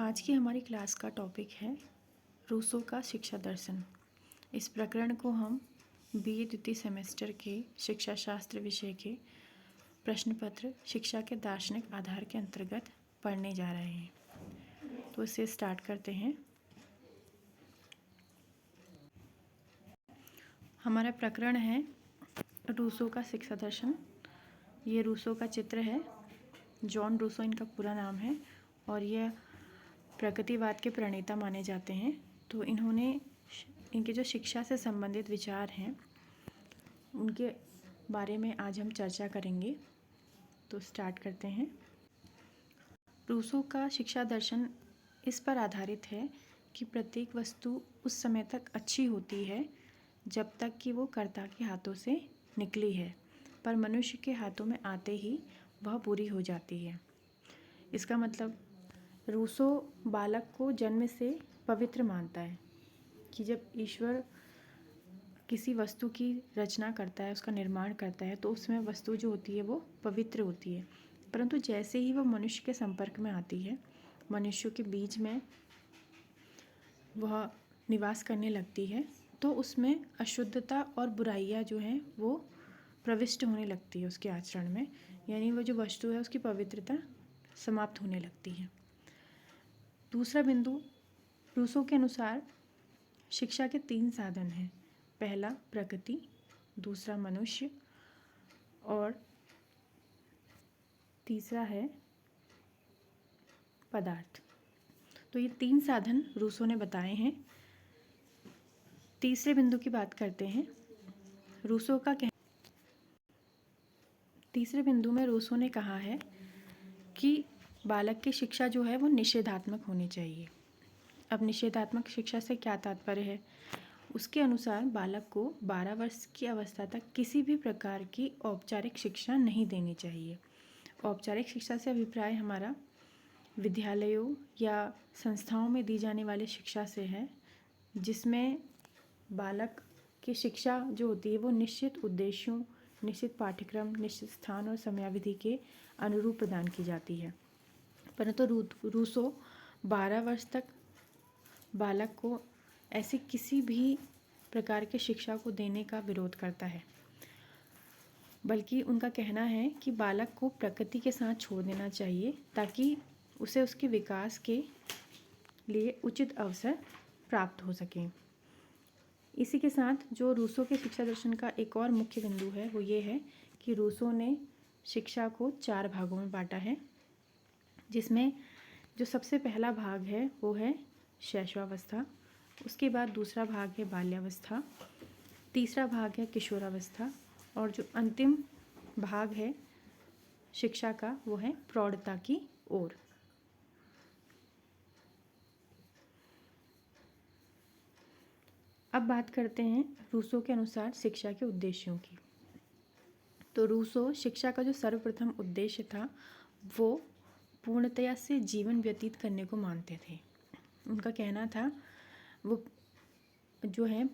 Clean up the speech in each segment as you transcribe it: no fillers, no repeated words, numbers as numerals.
आज की हमारी क्लास का टॉपिक है रूसो का शिक्षा दर्शन। इस प्रकरण को हम बीए द्वितीय सेमेस्टर के शिक्षा शास्त्र विषय के प्रश्न पत्र शिक्षा के दार्शनिक आधार के अंतर्गत पढ़ने जा रहे हैं। तो इसे स्टार्ट करते हैं। हमारा प्रकरण है रूसो का शिक्षा दर्शन। ये रूसो का चित्र है। जॉन रूसो इनका पूरा नाम है और यह प्रगतिवाद के प्रणेता माने जाते हैं। तो इनके जो शिक्षा से संबंधित विचार हैं उनके बारे में आज हम चर्चा करेंगे। तो स्टार्ट करते हैं। रूसो का शिक्षा दर्शन इस पर आधारित है कि प्रत्येक वस्तु उस समय तक अच्छी होती है जब तक कि वो कर्ता के हाथों से निकली है, पर मनुष्य के हाथों में आते ही वह बुरी हो जाती है। इसका मतलब रूसो बालक को जन्म से पवित्र मानता है कि जब ईश्वर किसी वस्तु की रचना करता है, उसका निर्माण करता है, तो उसमें वस्तु जो होती है वो पवित्र होती है। परंतु जैसे ही वह मनुष्य के संपर्क में आती है, मनुष्यों के बीच में वह निवास करने लगती है, तो उसमें अशुद्धता और बुराइयां जो हैं वो प्रविष्ट होने लगती है उसके आचरण में। यानी वो जो वस्तु है उसकी पवित्रता समाप्त होने लगती है। दूसरा बिंदु, रूसो के अनुसार शिक्षा के 3 साधन हैं। पहला प्रकृति, दूसरा मनुष्य और तीसरा है पदार्थ। तो ये 3 साधन रूसो ने बताए हैं। तीसरे बिंदु की बात करते हैं। तीसरे बिंदु में रूसो ने कहा है कि बालक की शिक्षा जो है वो निषेधात्मक होनी चाहिए। अब निषेधात्मक शिक्षा से क्या तात्पर्य है? उसके अनुसार बालक को 12 वर्ष की अवस्था तक किसी भी प्रकार की औपचारिक शिक्षा नहीं देनी चाहिए। औपचारिक शिक्षा से अभिप्राय हमारा विद्यालयों या संस्थाओं में दी जाने वाली शिक्षा से है, जिसमें बालक की शिक्षा जो होती है वो निश्चित उद्देश्यों, निश्चित पाठ्यक्रम, निश्चित स्थान और समयावधि के अनुरूप प्रदान की जाती है। परंतु रूसो 12 वर्ष तक बालक को ऐसी किसी भी प्रकार की शिक्षा को देने का विरोध करता है, बल्कि उनका कहना है कि बालक को प्रकृति के साथ छोड़ देना चाहिए ताकि उसे उसके विकास के लिए उचित अवसर प्राप्त हो सके। इसी के साथ जो रूसो के शिक्षा दर्शन का एक और मुख्य बिंदु है वो ये है कि रूसो ने शिक्षा को 4 भागों में बांटा है, जिसमें जो सबसे पहला भाग है वो है शैशवावस्था, उसके बाद दूसरा भाग है बाल्यावस्था, तीसरा भाग है किशोरावस्था और जो अंतिम भाग है शिक्षा का वो है प्रौढ़ता की ओर। अब बात करते हैं रूसो के अनुसार शिक्षा के उद्देश्यों की। तो रूसो शिक्षा का जो सर्वप्रथम उद्देश्य था वो पूर्णतया से जीवन व्यतीत करने को मानते थे। उनका कहना था वो जो है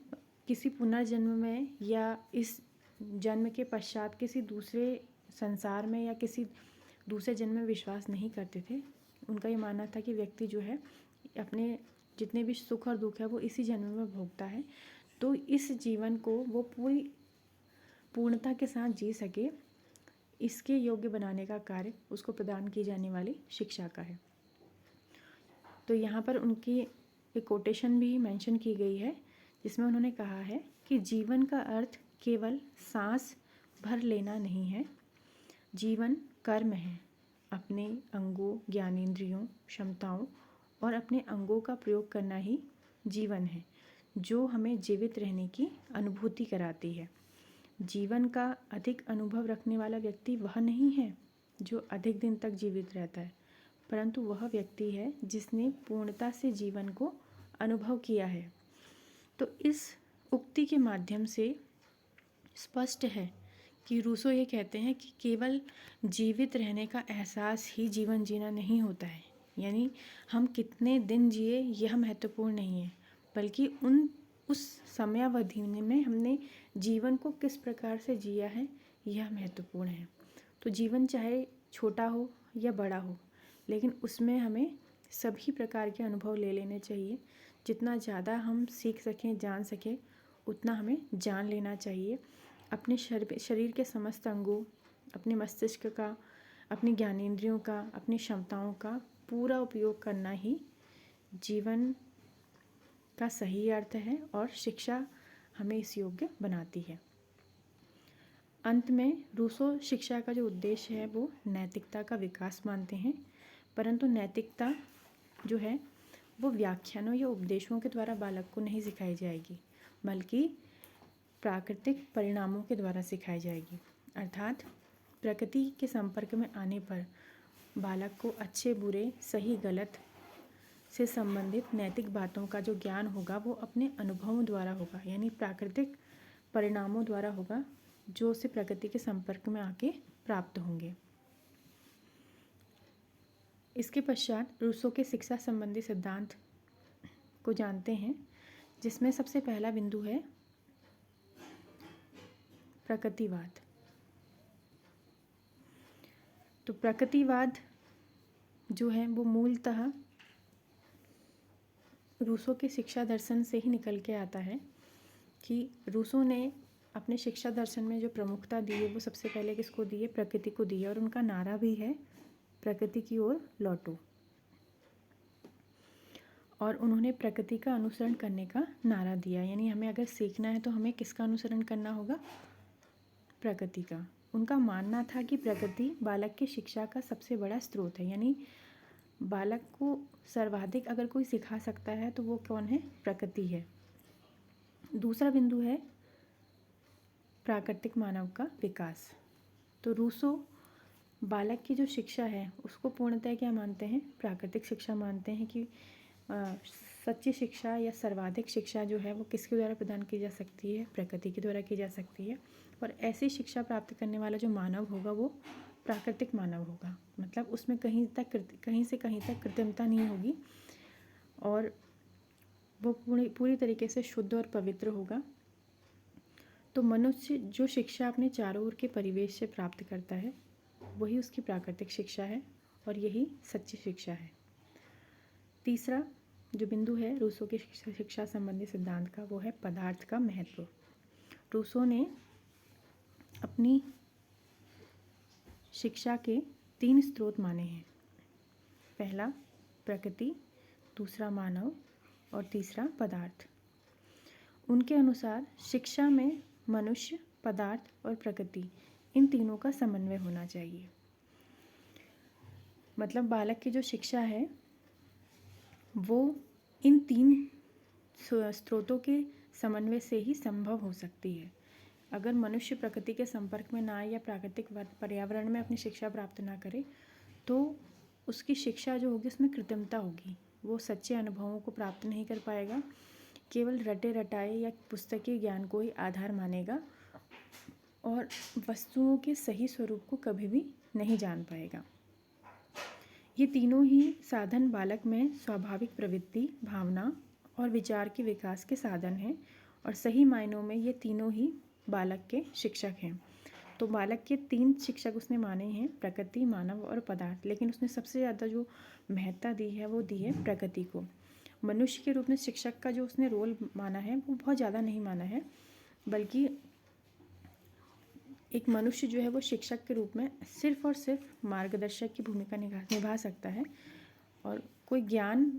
किसी पुनर्जन्म में या इस जन्म के पश्चात किसी दूसरे संसार में या किसी दूसरे जन्म में विश्वास नहीं करते थे। उनका ये मानना था कि व्यक्ति जो है अपने जितने भी सुख और दुख है वो इसी जन्म में भोगता है, तो इस जीवन को वो पूरी पूर्णता के साथ जी सके, इसके योग्य बनाने का कार्य उसको प्रदान की जाने वाली शिक्षा का है। तो यहाँ पर उनकी एक कोटेशन भी मेंशन की गई है, जिसमें उन्होंने कहा है कि जीवन का अर्थ केवल सांस भर लेना नहीं है, जीवन कर्म है। अपने अंगों, ज्ञानेंद्रियों, क्षमताओं और अपने अंगों का प्रयोग करना ही जीवन है, जो हमें जीवित रहने की अनुभूति कराती है। जीवन का अधिक अनुभव रखने वाला व्यक्ति वह नहीं है जो अधिक दिन तक जीवित रहता है, परंतु वह व्यक्ति है जिसने पूर्णता से जीवन को अनुभव किया है। तो इस उक्ति के माध्यम से स्पष्ट है कि रूसो ये कहते हैं कि केवल जीवित रहने का एहसास ही जीवन जीना नहीं होता है। यानी हम कितने दिन जिए यह महत्वपूर्ण नहीं है, बल्कि उस समयावधि में हमने जीवन को किस प्रकार से जिया है यह महत्वपूर्ण है। तो जीवन चाहे छोटा हो या बड़ा हो, लेकिन उसमें हमें सभी प्रकार के अनुभव ले लेने चाहिए। जितना ज़्यादा हम सीख सकें, जान सकें, उतना हमें जान लेना चाहिए। अपने शरीर के समस्त अंगों, अपने मस्तिष्क का, अपनी ज्ञानेंद्रियों का, अपनी क्षमताओं का पूरा उपयोग करना ही जीवन का सही अर्थ है और शिक्षा हमें इस योग्य बनाती है। अंत में रूसो शिक्षा का जो उद्देश्य है वो नैतिकता का विकास मानते हैं, परंतु नैतिकता जो है वो व्याख्यानों या उपदेशों के द्वारा बालक को नहीं सिखाई जाएगी, बल्कि प्राकृतिक परिणामों के द्वारा सिखाई जाएगी। अर्थात प्रकृति के संपर्क में आने पर बालक को अच्छे बुरे, सही गलत से संबंधित नैतिक बातों का जो ज्ञान होगा वो अपने अनुभवों द्वारा होगा, यानी प्राकृतिक परिणामों द्वारा होगा, जो उसे प्रकृति के संपर्क में आके प्राप्त होंगे। इसके पश्चात रूसो के शिक्षा संबंधी सिद्धांत को जानते हैं, जिसमें सबसे पहला बिंदु है प्रकृतिवाद। तो प्रकृतिवाद जो है वो मूलतः रूसो के शिक्षा दर्शन से ही निकल के आता है कि रूसो ने अपने शिक्षा दर्शन में जो प्रमुखता दी है वो सबसे पहले किसको दी है? प्रकृति को दी है। और उनका नारा भी है प्रकृति की ओर लौटो। और उन्होंने प्रकृति का अनुसरण करने का नारा दिया, यानी हमें अगर सीखना है तो हमें किसका अनुसरण करना होगा? प्रकृति का। उनका मानना था कि प्रकृति बालक की शिक्षा का सबसे बड़ा स्रोत है, यानी बालक को सर्वाधिक अगर कोई सिखा सकता है तो वो कौन है? प्रकृति है। दूसरा बिंदु है प्राकृतिक मानव का विकास। तो रूसो बालक की जो शिक्षा है उसको पूर्णतः क्या मानते हैं? प्राकृतिक शिक्षा मानते हैं कि सच्ची शिक्षा या सर्वाधिक शिक्षा जो है वो किसके द्वारा प्रदान की जा सकती है? प्रकृति के द्वारा की जा सकती है। और ऐसी शिक्षा प्राप्त करने वाला जो मानव होगा वो प्राकृतिक मानव होगा, मतलब उसमें कहीं से कहीं तक कृत्रिमता नहीं होगी और वो पूरी तरीके से शुद्ध और पवित्र होगा। तो मनुष्य जो शिक्षा अपने चारों ओर के परिवेश से प्राप्त करता है वही उसकी प्राकृतिक शिक्षा है और यही सच्ची शिक्षा है। तीसरा जो बिंदु है रूसो के शिक्षा संबंधी सिद्धांत का वो है पदार्थ का महत्व। रूसो ने अपनी शिक्षा के 3 स्रोत माने हैं। पहला प्रकृति, दूसरा मानव और तीसरा पदार्थ। उनके अनुसार शिक्षा में मनुष्य, पदार्थ और प्रकृति इन तीनों का समन्वय होना चाहिए। मतलब बालक की जो शिक्षा है वो इन 3 स्रोतों के समन्वय से ही संभव हो सकती है। अगर मनुष्य प्रकृति के संपर्क में ना आए या प्राकृतिक पर्यावरण में अपनी शिक्षा प्राप्त ना करे तो उसकी शिक्षा जो होगी उसमें कृत्रिमता होगी, वो सच्चे अनुभवों को प्राप्त नहीं कर पाएगा, केवल रटे रटाए या पुस्तकीय ज्ञान को ही आधार मानेगा और वस्तुओं के सही स्वरूप को कभी भी नहीं जान पाएगा। ये तीनों ही साधन बालक में स्वाभाविक प्रवृत्ति, भावना और विचार के विकास के साधन हैं और सही मायनों में ये तीनों ही बालक के शिक्षक हैं। तो बालक के 3 शिक्षक उसने माने हैं, प्रकृति, मानव और पदार्थ, लेकिन उसने सबसे ज़्यादा जो महत्ता दी है वो दी है प्रकृति को। मनुष्य के रूप में शिक्षक का जो उसने रोल माना है वो बहुत ज़्यादा नहीं माना है, बल्कि एक मनुष्य जो है वो शिक्षक के रूप में सिर्फ और सिर्फ मार्गदर्शक की भूमिका निभा सकता है और कोई ज्ञान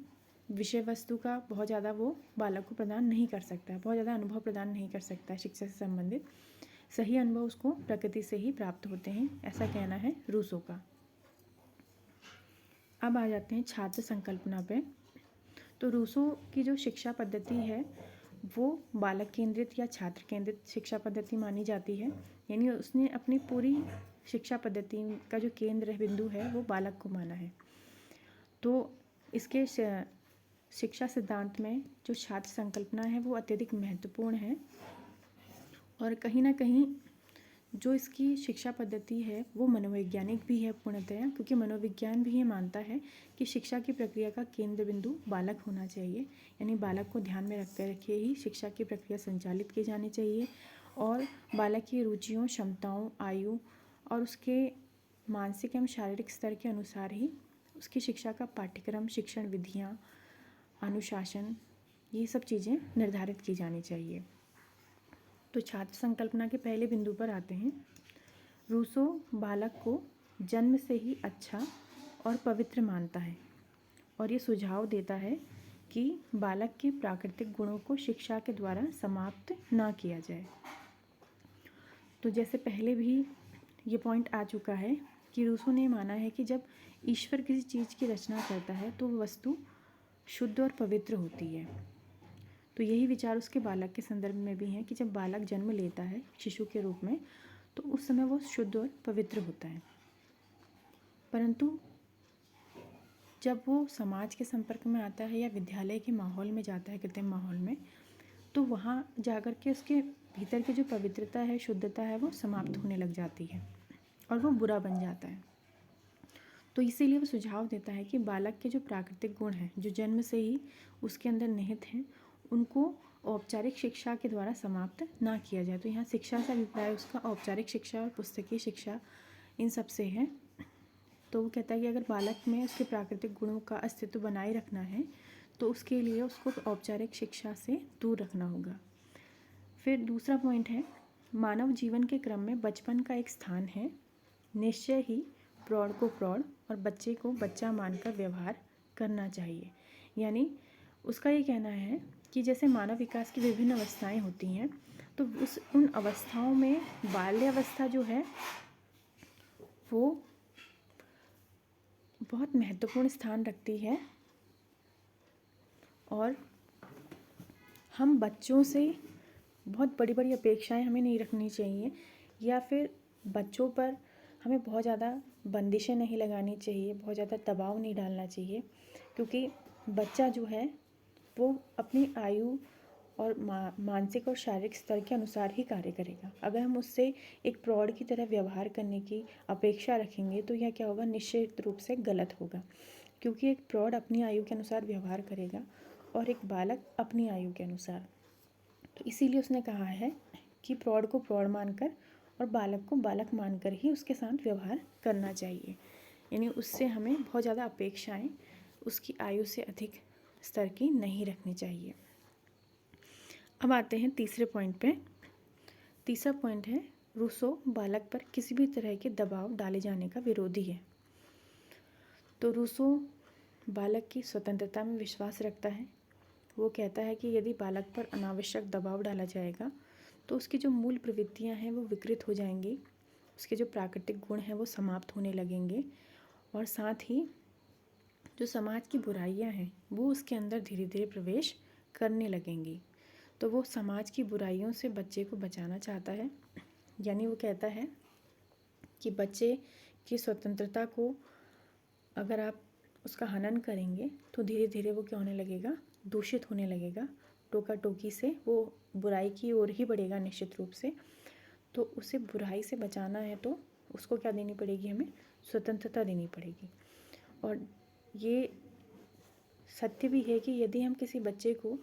विषय वस्तु का बहुत ज़्यादा वो बालक को प्रदान नहीं कर सकता है, बहुत ज़्यादा अनुभव प्रदान नहीं कर सकता है शिक्षा से संबंधित। सही अनुभव उसको प्रकृति से ही प्राप्त होते हैं, ऐसा कहना है रूसो का। अब आ जाते हैं छात्र संकल्पना पे। तो रूसो की जो शिक्षा पद्धति है वो बालक केंद्रित या छात्र केंद्रित शिक्षा पद्धति मानी जाती है, यानी उसने अपनी पूरी शिक्षा पद्धति का जो केंद्र बिंदु है वो बालक को माना है। तो इसके शिक्षा सिद्धांत में जो छात्र संकल्पना है वो अत्यधिक महत्वपूर्ण है और कहीं ना कहीं जो इसकी शिक्षा पद्धति है वो मनोवैज्ञानिक भी है पूर्णतया, क्योंकि मनोविज्ञान भी ये मानता है कि शिक्षा की प्रक्रिया का केंद्र बिंदु बालक होना चाहिए, यानी बालक को ध्यान में रखे ही शिक्षा की प्रक्रिया संचालित की जानी चाहिए और बालक की रुचियों, क्षमताओं, आयु और उसके मानसिक एवं शारीरिक स्तर के अनुसार ही उसकी शिक्षा का पाठ्यक्रम, शिक्षण विधियाँ, अनुशासन, ये सब चीज़ें निर्धारित की जानी चाहिए। तो छात्र संकल्पना के पहले बिंदु पर आते हैं। रूसो बालक को जन्म से ही अच्छा और पवित्र मानता है और ये सुझाव देता है कि बालक के प्राकृतिक गुणों को शिक्षा के द्वारा समाप्त ना किया जाए। तो जैसे पहले भी ये पॉइंट आ चुका है कि रूसो ने माना है कि जब ईश्वर किसी चीज़ की रचना करता है तो वो वस्तु शुद्ध और पवित्र होती है। तो यही विचार उसके बालक के संदर्भ में भी है कि जब बालक जन्म लेता है शिशु के रूप में तो उस समय वो शुद्ध और पवित्र होता है, परंतु जब वो समाज के संपर्क में आता है या विद्यालय के माहौल में जाता है, कृत्रिम माहौल में, तो वहाँ जाकर के उसके भीतर की जो पवित्रता है, शुद्धता है, वो समाप्त होने लग जाती है और वो बुरा बन जाता है। तो इसीलिए वो सुझाव देता है कि बालक के जो प्राकृतिक गुण हैं, जो जन्म से ही उसके अंदर निहित हैं, उनको औपचारिक शिक्षा के द्वारा समाप्त ना किया जाए। तो यहाँ शिक्षा से अभिप्राय उसका औपचारिक शिक्षा और पुस्तकीय शिक्षा इन सब से है। तो वो कहता है कि अगर बालक में उसके प्राकृतिक गुणों का अस्तित्व बनाए रखना है तो उसके लिए उसको औपचारिक शिक्षा से दूर रखना होगा। फिर दूसरा पॉइंट है, मानव जीवन के क्रम में बचपन का एक स्थान है। निश्चय ही प्रौढ़ को प्रौढ़ और बच्चे को बच्चा मानकर व्यवहार करना चाहिए। यानी उसका ये कहना है कि जैसे मानव विकास की विभिन्न अवस्थाएं होती हैं, तो उन अवस्थाओं में बाल्यावस्था जो है वो बहुत महत्वपूर्ण स्थान रखती है और हम बच्चों से बहुत बड़ी बड़ी अपेक्षाएं हमें नहीं रखनी चाहिए या फिर बच्चों पर हमें बहुत ज़्यादा बंदिशें नहीं लगानी चाहिए, बहुत ज़्यादा दबाव नहीं डालना चाहिए, क्योंकि बच्चा जो है वो अपनी आयु और मानसिक और शारीरिक स्तर के अनुसार ही कार्य करेगा। अगर हम उससे एक प्रौढ़ की तरह व्यवहार करने की अपेक्षा रखेंगे तो यह क्या होगा, निश्चित रूप से गलत होगा, क्योंकि एक प्रौढ़ अपनी आयु के अनुसार व्यवहार करेगा और एक बालक अपनी आयु के अनुसार। तो इसीलिए उसने कहा है कि प्रौढ़ को प्रौढ़ मानकर और बालक को बालक मानकर ही उसके साथ व्यवहार करना चाहिए। यानी उससे हमें बहुत ज़्यादा अपेक्षाएं उसकी आयु से अधिक स्तर की नहीं रखनी चाहिए। अब आते हैं तीसरे पॉइंट पे। तीसरा पॉइंट है, रूसो बालक पर किसी भी तरह के दबाव डाले जाने का विरोधी है। तो रूसो बालक की स्वतंत्रता में विश्वास रखता है। वो कहता है कि यदि बालक पर अनावश्यक दबाव डाला जाएगा तो उसकी जो मूल प्रवृत्तियां हैं वो विकृत हो जाएंगी, उसके जो प्राकृतिक गुण हैं वो समाप्त होने लगेंगे और साथ ही जो समाज की बुराइयां हैं वो उसके अंदर धीरे धीरे प्रवेश करने लगेंगी। तो वो समाज की बुराइयों से बच्चे को बचाना चाहता है। यानी वो कहता है कि बच्चे की स्वतंत्रता को अगर आप उसका हनन करेंगे तो धीरे धीरे वो क्या होने लगेगा, दूषित होने लगेगा। टोका टोकी से वो बुराई की ओर ही बढ़ेगा निश्चित रूप से। तो उसे बुराई से बचाना है तो उसको क्या देनी पड़ेगी, हमें स्वतंत्रता देनी पड़ेगी। और ये सत्य भी है कि यदि हम किसी बच्चे को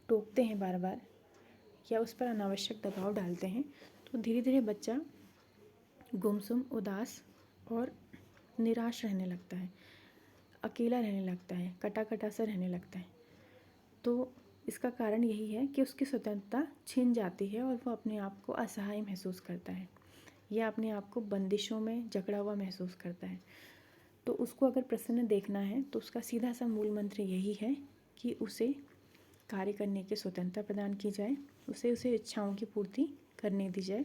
टोकते हैं बार बार या उस पर अनावश्यक दबाव डालते हैं तो धीरे धीरे बच्चा गुमसुम, उदास और निराश रहने लगता है, अकेला रहने लगता है, कटा कटा सा रहने लगता है। तो इसका कारण यही है कि उसकी स्वतंत्रता छिन जाती है और वो अपने आप को असहाय महसूस करता है या अपने आप को बंदिशों में जकड़ा हुआ महसूस करता है। तो उसको अगर प्रसन्न देखना है तो उसका सीधा सा मूल मंत्र यही है कि उसे कार्य करने की स्वतंत्रता प्रदान की जाए, उसे इच्छाओं की पूर्ति करने दी जाए।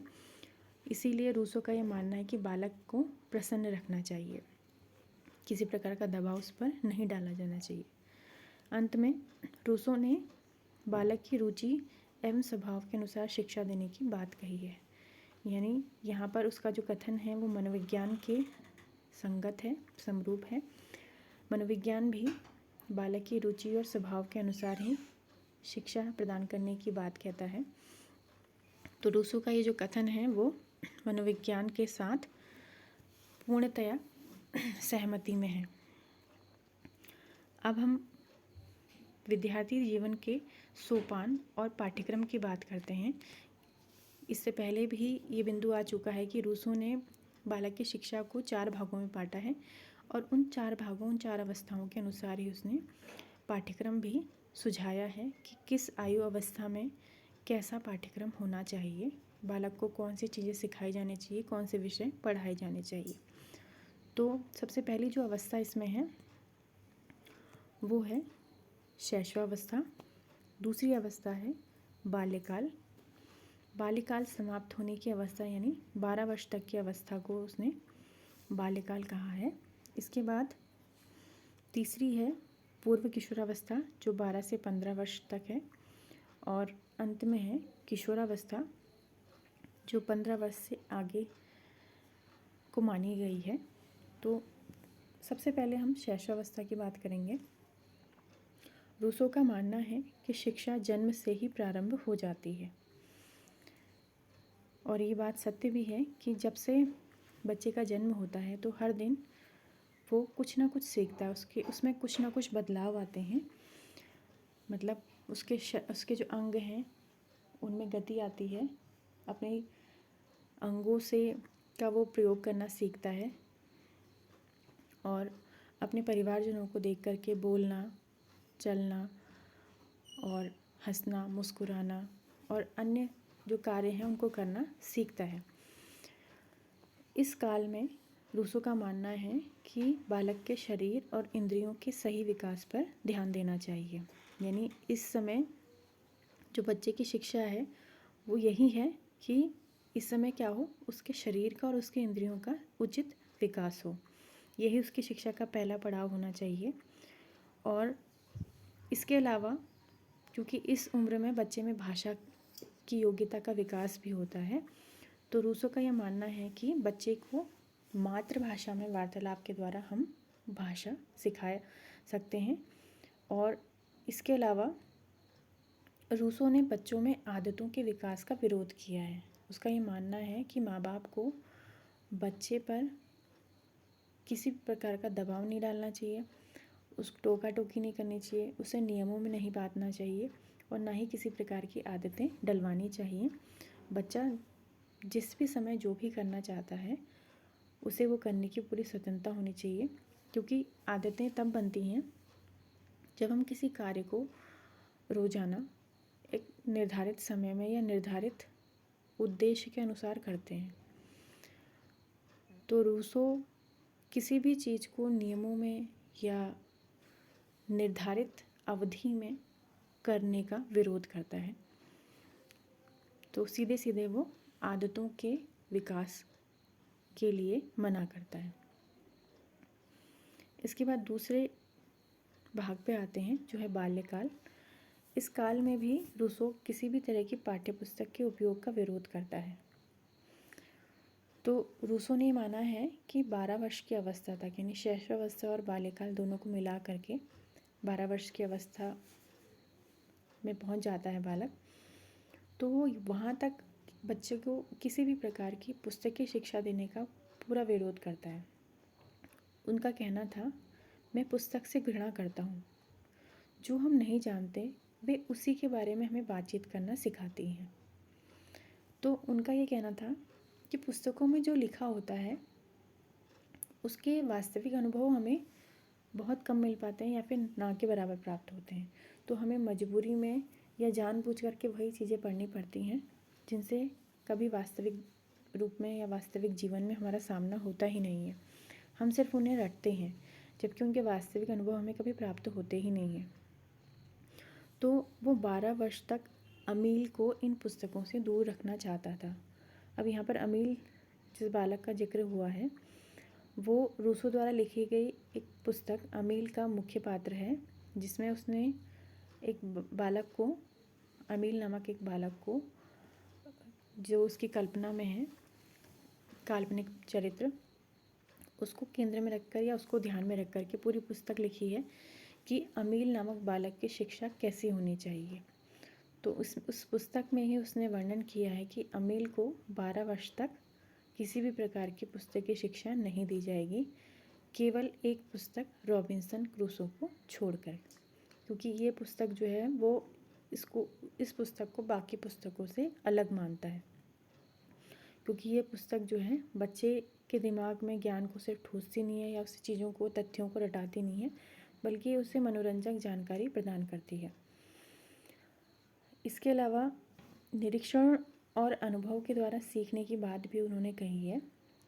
इसीलिए रूसो का यह मानना है कि बालक को प्रसन्न रखना चाहिए, किसी प्रकार का दबाव उस पर नहीं डाला जाना चाहिए। अंत में रूसो ने बालक की रुचि एवं स्वभाव के अनुसार शिक्षा देने की बात कही है। यानी यहाँ पर उसका जो कथन है वो मनोविज्ञान के संगत है, समरूप है। मनोविज्ञान भी बालक की रुचि और स्वभाव के अनुसार ही शिक्षा प्रदान करने की बात कहता है। तो रूसो का ये जो कथन है वो मनोविज्ञान के साथ पूर्णतया सहमति में है। अब हम विद्यार्थी जीवन के सोपान और पाठ्यक्रम की बात करते हैं। इससे पहले भी ये बिंदु आ चुका है कि रूसो ने बालक की शिक्षा को 4 भागों में बांटा है और उन 4 भागों, उन 4 अवस्थाओं के अनुसार ही उसने पाठ्यक्रम भी सुझाया है कि किस आयु अवस्था में कैसा पाठ्यक्रम होना चाहिए, बालक को कौन सी चीज़ें सिखाई जानी चाहिए, कौन से विषय पढ़ाए जाने चाहिए। तो सबसे पहली जो अवस्था इसमें है वो है शैशवावस्था। दूसरी अवस्था है बाल्यकाल। बाल्यकाल समाप्त होने की अवस्था यानी 12 वर्ष तक की अवस्था को उसने बाल्यकाल कहा है। इसके बाद तीसरी है पूर्व किशोरावस्था जो 12 से 15 वर्ष तक है, और अंत में है किशोरावस्था जो 15 वर्ष से आगे को मानी गई है। तो सबसे पहले हम शैशवावस्था की बात करेंगे। रूसो का मानना है कि शिक्षा जन्म से ही प्रारंभ हो जाती है, और ये बात सत्य भी है कि जब से बच्चे का जन्म होता है तो हर दिन वो कुछ ना कुछ सीखता है, उसमें कुछ ना कुछ बदलाव आते हैं। मतलब उसके जो अंग हैं उनमें गति आती है, अपने अंगों से का वो प्रयोग करना सीखता है, और अपने परिवारजनों को देख कर के बोलना, चलना और हंसना, मुस्कुराना और अन्य जो कार्य हैं उनको करना सीखता है। इस काल में रूसो का मानना है कि बालक के शरीर और इंद्रियों के सही विकास पर ध्यान देना चाहिए। यानी इस समय जो बच्चे की शिक्षा है वो यही है कि इस समय क्या हो, उसके शरीर का और उसके इंद्रियों का उचित विकास हो। यही उसकी शिक्षा का पहला पड़ाव होना चाहिए। और इसके अलावा क्योंकि इस उम्र में बच्चे में भाषा की योग्यता का विकास भी होता है, तो रूसो का यह मानना है कि बच्चे को मातृभाषा में वार्तालाप के द्वारा हम भाषा सिखा सकते हैं। और इसके अलावा रूसो ने बच्चों में आदतों के विकास का विरोध किया है। उसका ये मानना है कि माँ बाप को बच्चे पर किसी प्रकार का दबाव नहीं डालना चाहिए, उस टोका टोकी नहीं करनी चाहिए, उसे नियमों में नहीं बांधना चाहिए और ना ही किसी प्रकार की आदतें डलवानी चाहिए। बच्चा जिस भी समय जो भी करना चाहता है उसे वो करने की पूरी स्वतंत्रता होनी चाहिए, क्योंकि आदतें तब बनती हैं जब हम किसी कार्य को रोज़ाना एक निर्धारित समय में या निर्धारित उद्देश्य के अनुसार करते हैं। तो रूसो किसी भी चीज़ को नियमों में या निर्धारित अवधि में करने का विरोध करता है। तो सीधे सीधे वो आदतों के विकास के लिए मना करता है। इसके बाद दूसरे भाग पे आते हैं जो है बाल्यकाल। इस काल में भी रूसो किसी भी तरह की पाठ्यपुस्तक के उपयोग का विरोध करता है। तो रूसो ने माना है कि 12 वर्ष की अवस्था तक यानी शैशवावस्था और बाल्यकाल दोनों को मिला करके 12 वर्ष की अवस्था में पहुंच जाता है बालक, तो वो वहाँ तक बच्चे को किसी भी प्रकार की पुस्तकीय शिक्षा देने का पूरा विरोध करता है। उनका कहना था, मैं पुस्तक से घृणा करता हूँ, जो हम नहीं जानते वे उसी के बारे में हमें बातचीत करना सिखाती हैं। तो उनका ये कहना था कि पुस्तकों में जो लिखा होता है उसके वास्तविक अनुभव हमें बहुत कम मिल पाते हैं या फिर ना के बराबर प्राप्त होते हैं। तो हमें मजबूरी में या जानबूझ करके वही चीज़ें पढ़नी पड़ती हैं जिनसे कभी वास्तविक रूप में या वास्तविक जीवन में हमारा सामना होता ही नहीं है। हम सिर्फ उन्हें रटते हैं, जबकि उनके वास्तविक अनुभव हमें कभी प्राप्त होते ही नहीं हैं। तो वो 12 वर्ष तक अमील को इन पुस्तकों से दूर रखना चाहता था। अब यहाँ पर अमील जिस बालक का जिक्र हुआ है वो रूसो द्वारा लिखी गई एक पुस्तक अमील का मुख्य पात्र है, जिसमें उसने एक बालक को, अमील नामक एक बालक को, जो उसकी कल्पना में है काल्पनिक चरित्र, उसको केंद्र में रखकर या उसको ध्यान में रख कर के पूरी पुस्तक लिखी है कि अमील नामक बालक की शिक्षा कैसी होनी चाहिए। तो उस पुस्तक में ही उसने वर्णन किया है कि अमील को 12 वर्ष तक किसी भी प्रकार की पुस्तकीय शिक्षा नहीं दी जाएगी, केवल एक पुस्तक रॉबिन्सन क्रूसो को छोड़कर, क्योंकि ये पुस्तक जो है वो इस पुस्तक को बाकी पुस्तकों से अलग मानता है। क्योंकि ये पुस्तक जो है बच्चे के दिमाग में ज्ञान को सिर्फ ठूसती नहीं है या उस चीज़ों को, तथ्यों को रटाती नहीं है, बल्कि उसे मनोरंजक जानकारी प्रदान करती है। इसके अलावा निरीक्षण और अनुभव के द्वारा सीखने की बात भी उन्होंने कही है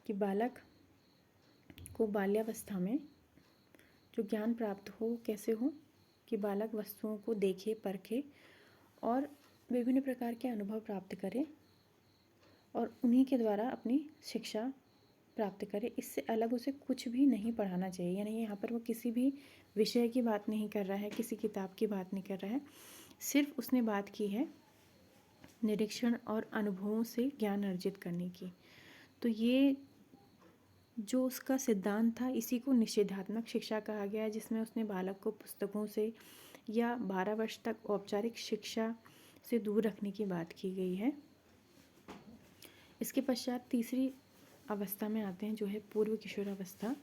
कि बालक को बाल्यावस्था में जो ज्ञान प्राप्त हो कैसे हो, कि बालक वस्तुओं को देखे, परखे और विभिन्न प्रकार के अनुभव प्राप्त करे और उन्हीं के द्वारा अपनी शिक्षा प्राप्त करे। इससे अलग उसे कुछ भी नहीं पढ़ाना चाहिए। यानी यहाँ पर वो किसी भी विषय की बात नहीं कर रहा है, किसी किताब की बात नहीं कर रहा है, सिर्फ उसने बात की है निरीक्षण और अनुभवों से ज्ञान अर्जित करने की। तो ये जो उसका सिद्धांत था, इसी को निषेधात्मक शिक्षा कहा गया है, जिसमें उसने बालक को पुस्तकों से या 12 वर्ष तक औपचारिक शिक्षा से दूर रखने की बात की गई है। इसके पश्चात तीसरी अवस्था में आते हैं, जो है पूर्व किशोरावस्था।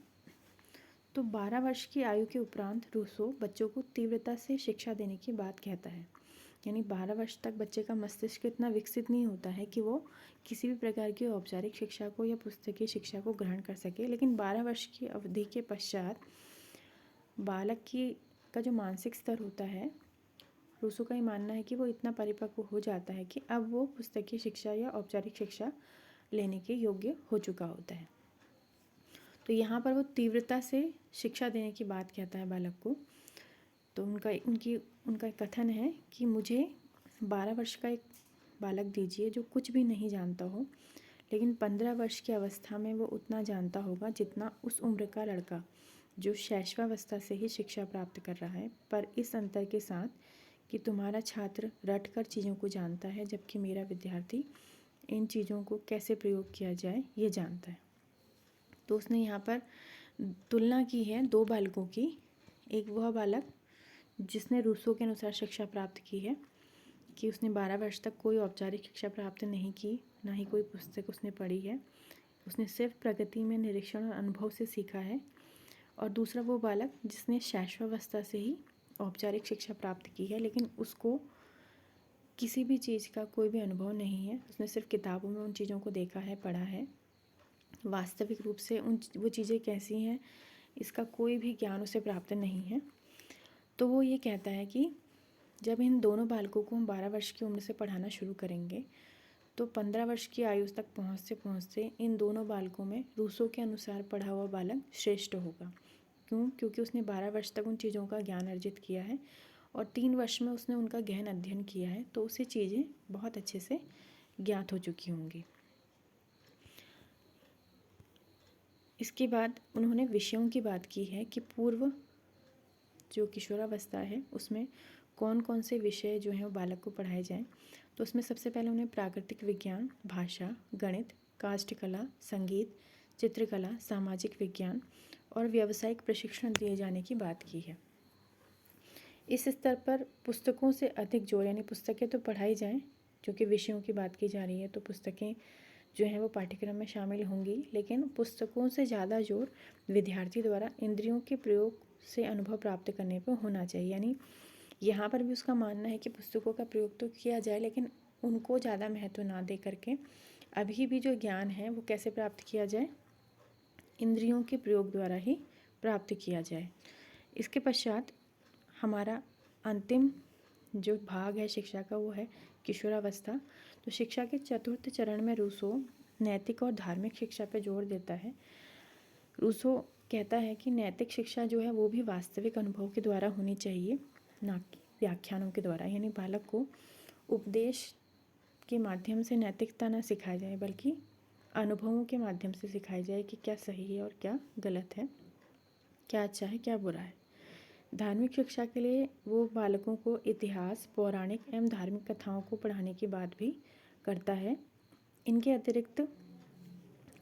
तो 12 वर्ष की आयु के उपरांत रूसो बच्चों को तीव्रता से शिक्षा देने की बात कहता है। यानी 12 वर्ष तक बच्चे का मस्तिष्क इतना विकसित नहीं होता है कि वो किसी भी प्रकार की औपचारिक शिक्षा को या पुस्तकीय शिक्षा को ग्रहण कर सके, लेकिन 12 वर्ष की अवधि के पश्चात बालक का जो मानसिक स्तर होता है, रूसो का ये मानना है कि वो इतना परिपक्व हो जाता है कि अब वो पुस्तकीय शिक्षा या औपचारिक शिक्षा लेने के योग्य हो चुका होता है। तो यहाँ पर वो तीव्रता से शिक्षा देने की बात कहता है बालक को। तो उनका कथन है कि मुझे 12 वर्ष का एक बालक दीजिए जो कुछ भी नहीं जानता हो, लेकिन 15 वर्ष की अवस्था में वो उतना जानता होगा जितना उस उम्र का लड़का जो शैशवावस्था से ही शिक्षा प्राप्त कर रहा है, पर इस अंतर के साथ कि तुम्हारा छात्र रट कर चीज़ों को जानता है, जबकि मेरा विद्यार्थी इन चीज़ों को कैसे प्रयोग किया जाए ये जानता है। तो उसने यहाँ पर तुलना की है दो बालकों की। एक वह बालक जिसने रूसो के अनुसार शिक्षा प्राप्त की है कि उसने 12 वर्ष तक कोई औपचारिक शिक्षा प्राप्त नहीं की, ना ही कोई पुस्तक उसने पढ़ी है, उसने सिर्फ प्रगति में निरीक्षण और अनुभव से सीखा है। और दूसरा वो बालक जिसने शैशवावस्था से ही औपचारिक शिक्षा प्राप्त की है, लेकिन उसको किसी भी चीज़ का कोई भी अनुभव नहीं है, उसने सिर्फ किताबों में उन चीज़ों को देखा है, पढ़ा है, वास्तविक रूप से वो चीज़ें कैसी हैं इसका कोई भी ज्ञान उसे प्राप्त नहीं है। तो वो ये कहता है कि जब इन दोनों बालकों को हम 12 वर्ष की उम्र से पढ़ाना शुरू करेंगे तो 15 वर्ष की आयु तक पहुँचते पहुँचते इन दोनों बालकों में रूसो के अनुसार पढ़ा हुआ बालक श्रेष्ठ होगा। क्यों? क्योंकि उसने 12 वर्ष तक उन चीज़ों का ज्ञान अर्जित किया है और 3 वर्ष में उसने उनका गहन अध्ययन किया है, तो उसे चीज़ें बहुत अच्छे से ज्ञात हो चुकी होंगी। इसके बाद उन्होंने विषयों की बात की है कि पूर्व जो किशोरावस्था है उसमें कौन कौन से विषय जो हैं वो बालक को पढ़ाए जाएं। तो उसमें सबसे पहले उन्हें प्राकृतिक विज्ञान, भाषा, गणित, काष्ठकला, संगीत, चित्रकला, सामाजिक विज्ञान और व्यावसायिक प्रशिक्षण दिए जाने की बात की है। इस स्तर पर पुस्तकों से अधिक जोर, यानी पुस्तकें तो पढ़ाई जाएं, क्योंकि विषयों की बात की जा रही है तो पुस्तकें जो हैं वो पाठ्यक्रम में शामिल होंगी, लेकिन पुस्तकों से ज़्यादा जोर विद्यार्थी द्वारा इंद्रियों के प्रयोग से अनुभव प्राप्त करने पर होना चाहिए। यानी यहाँ पर भी उसका मानना है कि पुस्तकों का प्रयोग तो किया जाए, लेकिन उनको ज़्यादा महत्व ना दे करके अभी भी जो ज्ञान है वो कैसे प्राप्त किया जाए, इंद्रियों के प्रयोग द्वारा ही प्राप्त किया जाए। इसके पश्चात हमारा अंतिम जो भाग है शिक्षा का वो है किशोरावस्था। तो शिक्षा के चतुर्थ चरण में रूसो नैतिक और धार्मिक शिक्षा पर जोर देता है। रूसो कहता है कि नैतिक शिक्षा जो है वो भी वास्तविक अनुभव के द्वारा होनी चाहिए, ना कि व्याख्यानों के द्वारा। यानी बालक को उपदेश के माध्यम से नैतिकता ना सिखाई जाए, बल्कि अनुभवों के माध्यम से सिखाई जाए कि क्या सही है और क्या गलत है, क्या अच्छा है क्या बुरा है। धार्मिक शिक्षा के लिए वो बालकों को इतिहास, पौराणिक एवं धार्मिक कथाओं को पढ़ाने की बात भी करता है। इनके अतिरिक्त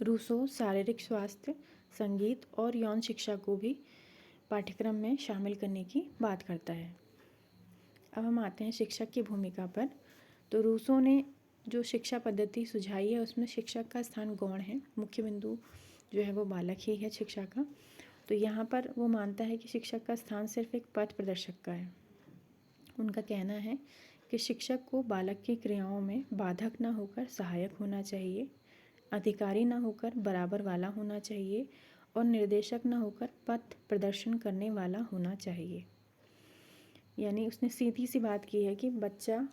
रूसो शारीरिक स्वास्थ्य, संगीत और यौन शिक्षा को भी पाठ्यक्रम में शामिल करने की बात करता है। अब हम आते हैं शिक्षक की भूमिका पर। तो रूसो ने जो शिक्षा पद्धति सुझाई है उसमें शिक्षक का स्थान गौण है, मुख्य बिंदु जो है वो बालक ही है शिक्षा का। तो यहाँ पर वो मानता है कि शिक्षक का स्थान सिर्फ एक पथ प्रदर्शक का है। उनका कहना है कि शिक्षक को बालक की क्रियाओं में बाधक न होकर सहायक होना चाहिए, अधिकारी न होकर बराबर वाला होना चाहिए और निर्देशक न होकर पथ प्रदर्शन करने वाला होना चाहिए। यानी उसने सीधी सी बात की है कि बच्चा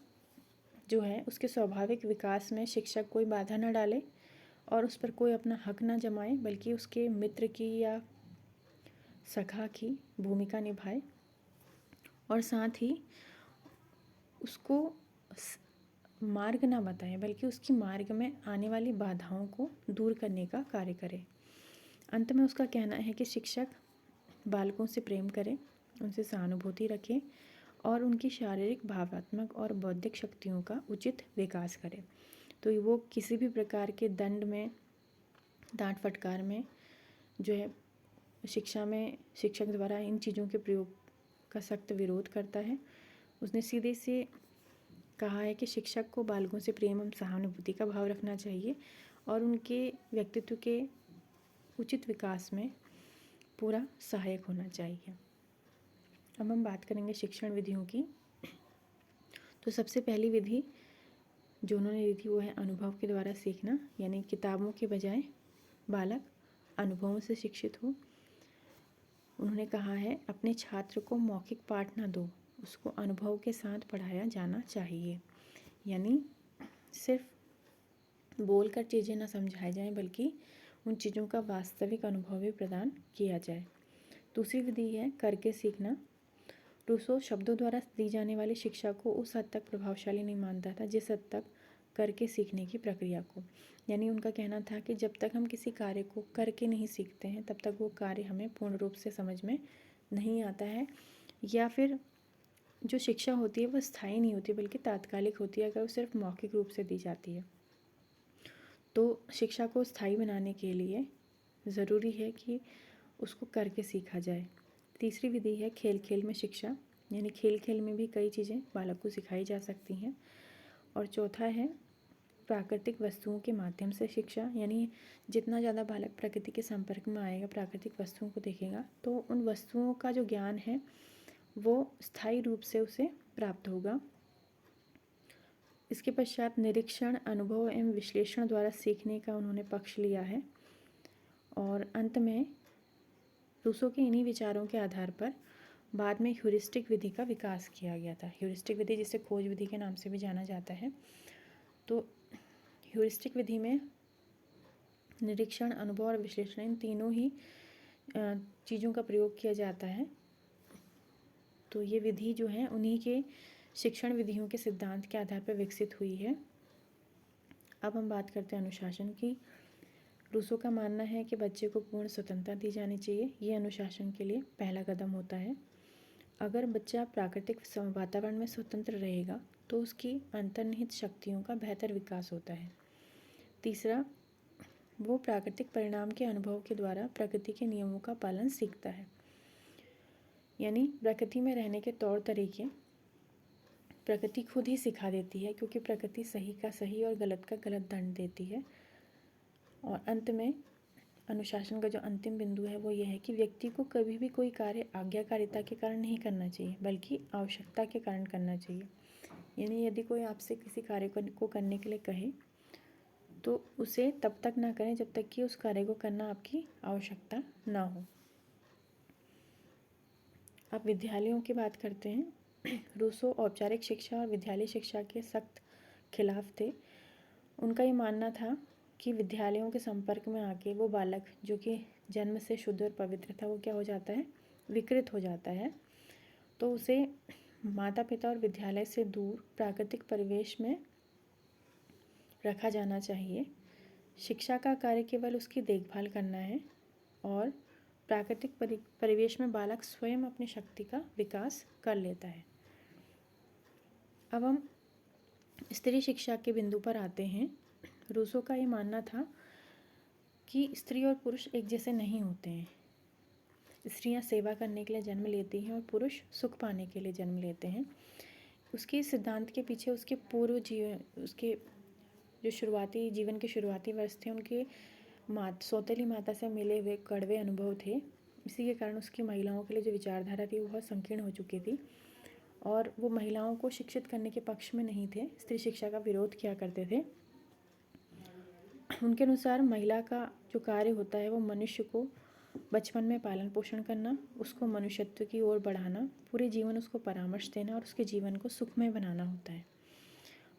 जो है उसके स्वाभाविक विकास में शिक्षक कोई बाधा न डाले और उस पर कोई अपना हक न जमाए, बल्कि उसके मित्र की या सखा की भूमिका निभाए और साथ ही उसको मार्ग ना बताए बल्कि उसकी मार्ग में आने वाली बाधाओं को दूर करने का कार्य करे। अंत में उसका कहना है कि शिक्षक बालकों से प्रेम करें, उनसे सहानुभूति रखें और उनकी शारीरिक, भावात्मक और बौद्धिक शक्तियों का उचित विकास करें। तो वो किसी भी प्रकार के दंड में, डांट फटकार में जो है शिक्षा में शिक्षक द्वारा इन चीज़ों के प्रयोग का सख्त विरोध करता है। उसने सीधे से कहा है कि शिक्षक को बालकों से प्रेम एवं सहानुभूति का भाव रखना चाहिए और उनके व्यक्तित्व के उचित विकास में पूरा सहायक होना चाहिए। अब हम बात करेंगे शिक्षण विधियों की। तो सबसे पहली विधि जो उन्होंने दी थी वो है अनुभव के द्वारा सीखना, यानी किताबों के बजाय बालक अनुभवों से शिक्षित हो। उन्होंने कहा है अपने छात्र को मौखिक पाठ ना दो, उसको अनुभव के साथ पढ़ाया जाना चाहिए। यानी सिर्फ बोलकर चीज़ें ना समझाई जाएं बल्कि उन चीज़ों का वास्तविक अनुभव भी प्रदान किया जाए। दूसरी विधि है करके सीखना। रूसो शब्दों द्वारा दी जाने वाली शिक्षा को उस हद तक प्रभावशाली नहीं मानता था जिस हद तक करके सीखने की प्रक्रिया को। यानी उनका कहना था कि जब तक हम किसी कार्य को करके नहीं सीखते हैं तब तक वो कार्य हमें पूर्ण रूप से समझ में नहीं आता है, या फिर जो शिक्षा होती है वो स्थायी नहीं होती बल्कि तात्कालिक होती है अगर वो सिर्फ मौखिक रूप से दी जाती है। तो शिक्षा को स्थायी बनाने के लिए ज़रूरी है कि उसको करके सीखा जाए। तीसरी विधि है खेल खेल में शिक्षा, यानी खेल खेल में भी कई चीज़ें बालक को सिखाई जा सकती हैं। और चौथा है प्राकृतिक वस्तुओं के माध्यम से शिक्षा, यानी जितना ज़्यादा बालक प्रकृति के संपर्क में आएगा, प्राकृतिक वस्तुओं को देखेगा, तो उन वस्तुओं का जो ज्ञान है वो स्थायी रूप से उसे प्राप्त होगा। इसके पश्चात निरीक्षण, अनुभव एवं विश्लेषण द्वारा सीखने का उन्होंने पक्ष लिया है। और अंत में रूसो के इन्हीं विचारों के आधार पर बाद में ह्यूरिस्टिक विधि का विकास किया गया था। ह्यूरिस्टिक विधि जिसे खोज विधि के नाम से भी जाना जाता है। तो ह्यूरिस्टिक विधि में निरीक्षण, अनुभव और विश्लेषण इन तीनों ही चीज़ों का प्रयोग किया जाता है। तो ये विधि जो है उन्हीं के शिक्षण विधियों के सिद्धांत के आधार पर विकसित हुई है। अब हम बात करते हैं अनुशासन की। रूसो का मानना है कि बच्चे को पूर्ण स्वतंत्रता दी जानी चाहिए। ये अनुशासन के लिए पहला कदम होता है। अगर बच्चा प्राकृतिक वातावरण में स्वतंत्र रहेगा तो उसकी अंतर्निहित शक्तियों का बेहतर विकास होता है। तीसरा, वो प्राकृतिक परिणाम के अनुभव के द्वारा प्रकृति के नियमों का पालन सीखता है। यानी प्रकृति में रहने के तौर तरीके प्रकृति खुद ही सिखा देती है, क्योंकि प्रकृति सही का सही और गलत का गलत दंड देती है। और अंत में अनुशासन का जो अंतिम बिंदु है वो ये है कि व्यक्ति को कभी भी कोई कार्य आज्ञाकारिता के कारण नहीं करना चाहिए बल्कि आवश्यकता के कारण करना चाहिए। यानी यदि कोई आपसे किसी कार्य को करने के लिए कहे तो उसे तब तक ना करें जब तक कि उस कार्य को करना आपकी आवश्यकता ना हो। अब विद्यालयों की बात करते हैं। रूसो औपचारिक शिक्षा और विद्यालय शिक्षा के सख्त खिलाफ थे। उनका ये मानना था कि विद्यालयों के संपर्क में आके वो बालक जो कि जन्म से शुद्ध और पवित्र था वो क्या हो जाता है, विकृत हो जाता है। तो उसे माता पिता और विद्यालय से दूर प्राकृतिक परिवेश में रखा जाना चाहिए। शिक्षा का कार्य केवल उसकी देखभाल करना है और प्राकृतिक परिवेश में बालक स्वयं अपनी शक्ति का विकास कर लेता है। अब हम स्त्री शिक्षा के बिंदु पर आते हैं। रूसो का ये मानना था कि स्त्री और पुरुष एक जैसे नहीं होते हैं। स्त्रियां सेवा करने के लिए जन्म लेती हैं और पुरुष सुख पाने के लिए जन्म लेते हैं। उसके सिद्धांत के पीछे उसके पूर्व जीवन, उसके जो शुरुआती जीवन के शुरुआती वर्ष थे उनके सौतेली माता से मिले हुए कड़वे अनुभव थे। इसी के कारण उसकी महिलाओं के लिए जो विचारधारा थी वो बहुत संकीर्ण हो चुकी थी और वो महिलाओं को शिक्षित करने के पक्ष में नहीं थे, स्त्री शिक्षा का विरोध किया करते थे। उनके अनुसार महिला का जो कार्य होता है वो मनुष्य को बचपन में पालन पोषण करना, उसको मनुष्यत्व की ओर बढ़ाना, पूरे जीवन उसको परामर्श देना और उसके जीवन को सुखमय बनाना होता है।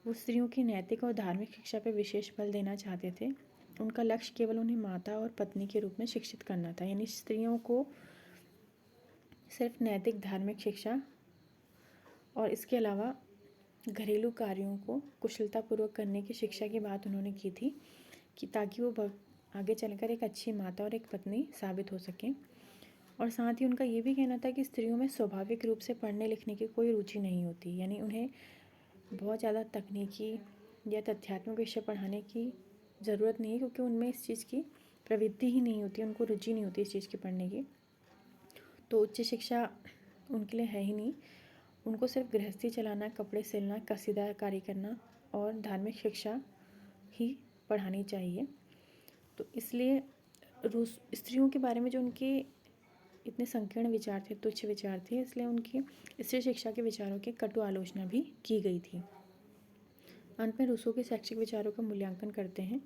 वो स्त्रियों की नैतिक और धार्मिक शिक्षा पर विशेष बल देना चाहते थे। उनका लक्ष्य केवल उन्हें माता और पत्नी के रूप में शिक्षित करना था, यानी स्त्रियों को सिर्फ नैतिक धार्मिक शिक्षा और इसके अलावा घरेलू कार्यों को कुशलतापूर्वक करने की शिक्षा की बात उन्होंने की थी, कि ताकि वो आगे चलकर एक अच्छी माता और एक पत्नी साबित हो सकें। और साथ ही उनका ये भी कहना था कि स्त्रियों में स्वाभाविक रूप से पढ़ने लिखने की कोई रुचि नहीं होती, यानी उन्हें बहुत ज़्यादा तकनीकी या तथ्यात्मक विषय पढ़ाने की ज़रूरत नहीं है, क्योंकि उनमें इस चीज़ की प्रवृत्ति ही नहीं होती, उनको रुचि नहीं होती इस चीज़ की पढ़ने की। तो उच्च शिक्षा उनके लिए है ही नहीं, उनको सिर्फ गृहस्थी चलाना, कपड़े सिलना, कसीदा कारी करना और धार्मिक शिक्षा ही पढ़ानी चाहिए। तो इसलिए रूस स्त्रियों के बारे में जो उनके इतने संकीर्ण विचार थे, तुच्छ विचार थे, इसलिए उनकी स्त्री शिक्षा के विचारों की कटु आलोचना भी की गई थी। अंत में रूसो के शैक्षिक विचारों का मूल्यांकन करते हैं।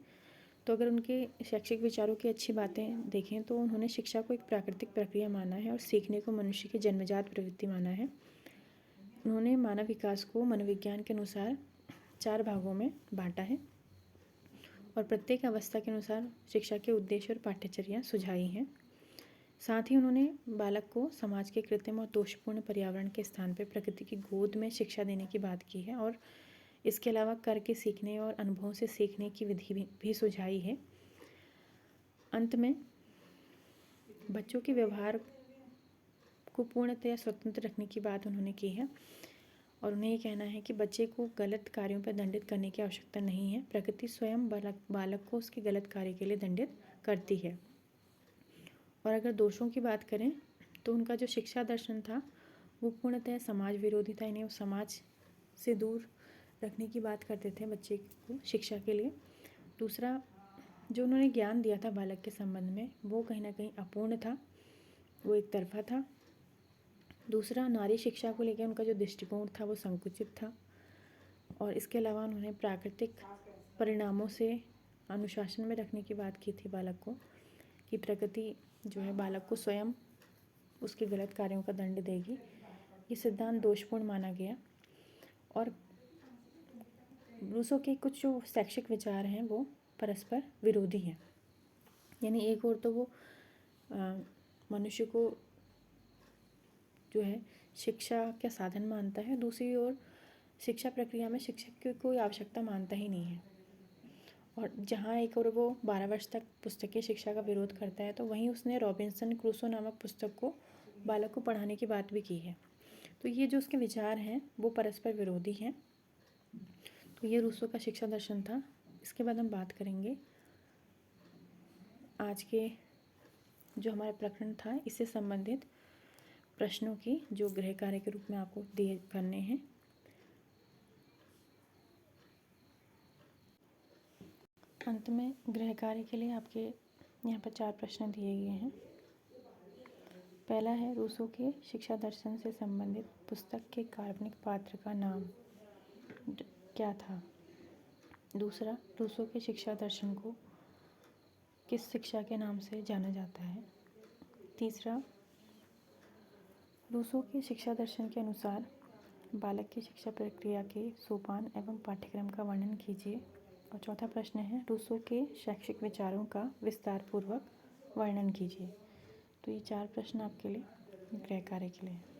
तो अगर उनके शैक्षिक विचारों की अच्छी बातें देखें तो उन्होंने शिक्षा को एक प्राकृतिक प्रक्रिया माना है और सीखने को मनुष्य की जन्मजात प्रवृत्ति माना है। उन्होंने मानव विकास को मनोविज्ञान के अनुसार 4 भागों में बांटा है और प्रत्येक अवस्था के अनुसार शिक्षा के उद्देश्य और पाठ्यचर्या सुझाई हैं। साथ ही उन्होंने बालक को समाज के कृत्रिम और दोषपूर्ण पर्यावरण के स्थान पर प्रकृति की गोद में शिक्षा देने की बात की है और इसके अलावा करके सीखने और अनुभवों से सीखने की विधि भी सुझाई है। अंत में बच्चों के व्यवहार को पूर्णतया स्वतंत्र रखने की बात उन्होंने की है और उन्हें ये कहना है कि बच्चे को गलत कार्यों पर दंडित करने की आवश्यकता नहीं है, प्रकृति स्वयं बालक को उसके गलत कार्य के लिए दंडित करती है। और अगर दोषों की बात करें तो उनका जो शिक्षा दर्शन था वो पूर्णतः समाज विरोधी था, इन्हें वो समाज से दूर रखने की बात करते थे बच्चे को शिक्षा के लिए। दूसरा, जो उन्होंने ज्ञान दिया था बालक के संबंध में वो कहीं ना कहीं अपूर्ण था, वो एक तरफा था। दूसरा, नारी शिक्षा को लेकर उनका जो दृष्टिकोण था वो संकुचित था। और इसके अलावा उन्होंने प्राकृतिक परिणामों से अनुशासन में रखने की बात की थी बालक को, कि प्रकृति जो है बालक को स्वयं उसके गलत कार्यों का दंड देगी। ये सिद्धांत दोषपूर्ण माना गया। और रूसो के कुछ जो शैक्षिक विचार हैं वो परस्पर विरोधी हैं, यानी एक ओर तो वो मनुष्य को जो है शिक्षा का साधन मानता है, दूसरी ओर शिक्षा प्रक्रिया में शिक्षक की कोई आवश्यकता मानता ही नहीं है। और जहाँ एक और वो 12 वर्ष तक पुस्तकीय शिक्षा का विरोध करता है, तो वहीं उसने रॉबिन्सन क्रूसो नामक पुस्तक को बालक को पढ़ाने की बात भी की है। तो ये जो उसके विचार हैं वो परस्पर विरोधी हैं। तो ये रूसो का शिक्षा दर्शन था। इसके बाद हम बात करेंगे आज के जो हमारा प्रकरण था इससे संबंधित प्रश्नों की, जो गृह कार्य के रूप में आपको दिए करने हैं। अंत में गृह कार्य के लिए आपके यहाँ पर 4 प्रश्न दिए गए हैं। पहला है, रूसो के शिक्षा दर्शन से संबंधित पुस्तक के काल्पनिक पात्र का नाम क्या था। दूसरा, रूसो के शिक्षा दर्शन को किस शिक्षा के नाम से जाना जाता है। तीसरा, रूसो के शिक्षा दर्शन के अनुसार बालक की शिक्षा प्रक्रिया के सोपान एवं पाठ्यक्रम का वर्णन कीजिए। और चौथा प्रश्न है, रूसो के शैक्षिक विचारों का विस्तार पूर्वक वर्णन कीजिए। तो ये 4 प्रश्न आपके लिए गृह कार्य के लिए हैं।